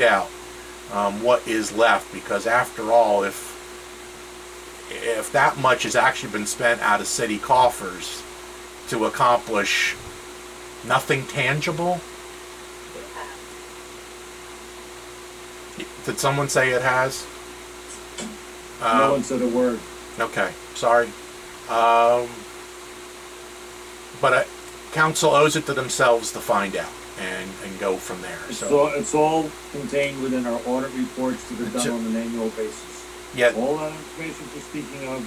out what is left, because after all, if that much has actually been spent out of city coffers to accomplish nothing tangible. Did someone say it has? No one said a word. Okay, sorry. But council owes it to themselves to find out and go from there. It's all contained within our audit reports that are done on an annual basis. Yeah. All that information you're speaking of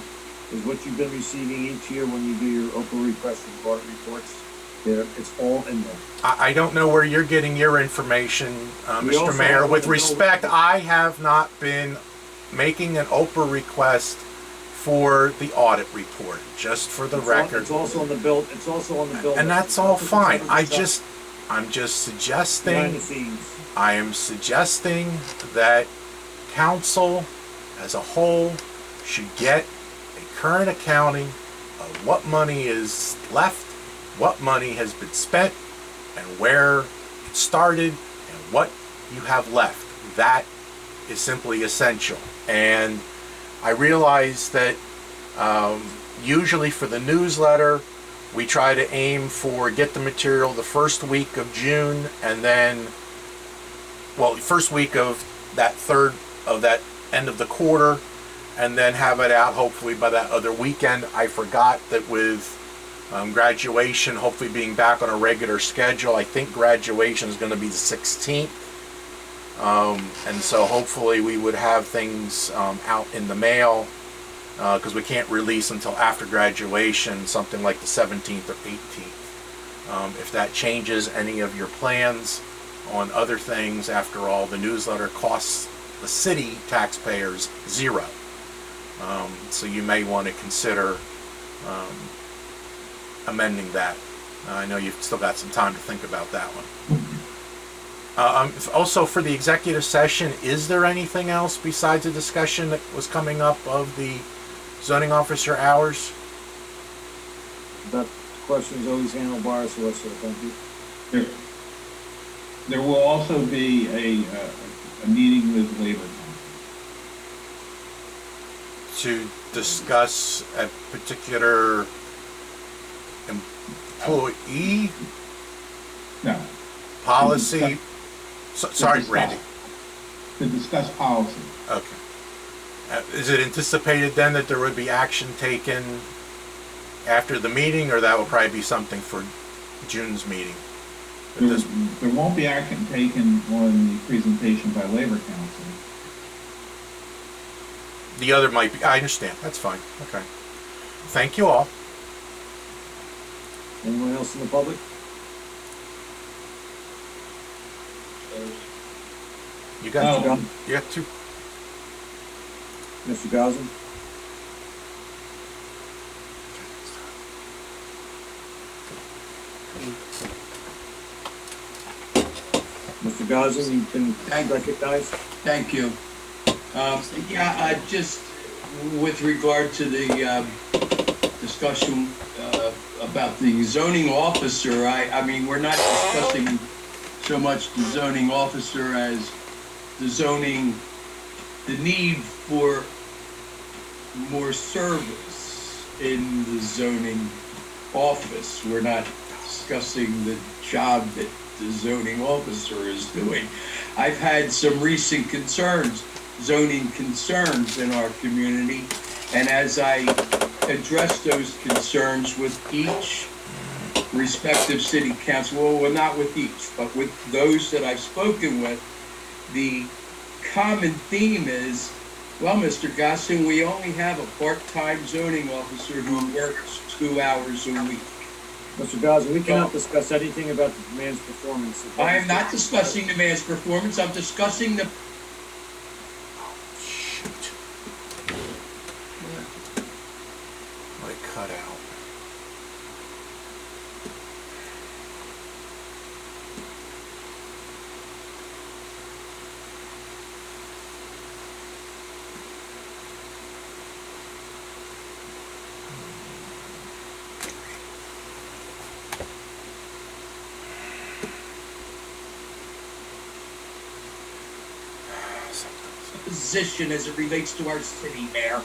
is what you've been receiving each year when you do your Oprah request and audit reports. It's all in there. I don't know where you're getting your information, Mr. Mayor. With respect, I have not been making an Oprah request for the audit report, just for the record. It's also on the bill. It's also on the bill. And that's all fine. I'm just suggesting. Behind the scenes. I am suggesting that council as a whole should get a current accounting of what money is left, what money has been spent, and where it started, and what you have left. That is simply essential. And I realize that usually for the newsletter, we try to aim for get the material the first week of June, and then, well, first week of that end of the quarter, and then have it out hopefully by that other weekend. I forgot that with graduation hopefully being back on a regular schedule, I think graduation is going to be the 16th. And so hopefully we would have things out in the mail, because we can't release until after graduation, something like the 17th or 18th. If that changes any of your plans on other things, after all, the newsletter costs the city taxpayers $0. So you may want to consider amending that. I know you've still got some time to think about that one. Also, for the executive session, is there anything else besides the discussion that was coming up of the zoning officer hours? That question is always handled by our solicitor. Thank you. There will also be a meeting with Labor Council to discuss a particular employee? No. Policy? Sorry, Randy. To discuss policy. Okay. Is it anticipated then that there would be action taken after the meeting, or that will probably be something for June's meeting? There won't be action taken on the presentation by Labor Council. The other might be. I understand. That's fine. Okay. Thank you all. Anyone else in the public? You got No. You got two. Mr. Gauzen? Mr. Gauzen, you've been recognized. Thank you. Just with regard to the discussion about the zoning officer, I mean, we're not discussing so much the zoning officer as the need for more service in the zoning office. We're not discussing the job that the zoning officer is doing. I've had some recent zoning concerns in our community, and as I address those concerns with each respective city council, well, not with each, but with those that I've spoken with, the common theme is, well, Mr. Gossin, we only have a part-time zoning officer who works 2 hours a week. Mr. Gauzen, we cannot discuss anything about the man's performance. I am not discussing the man's performance. I'm discussing the... Shoot. Like cut out. position as it relates to our city, Mayor.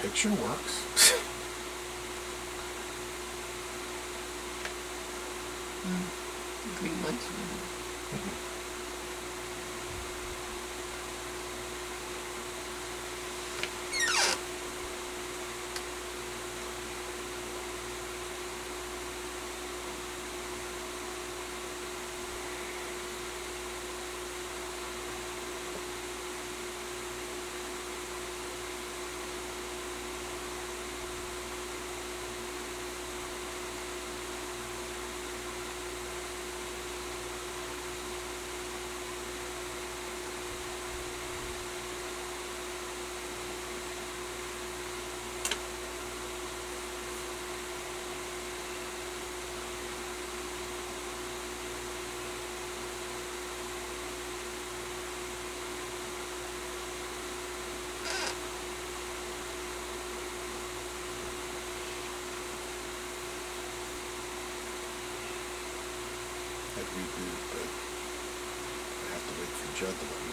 Picture works. Green lights. reboot, but I have to wait for Judd to let me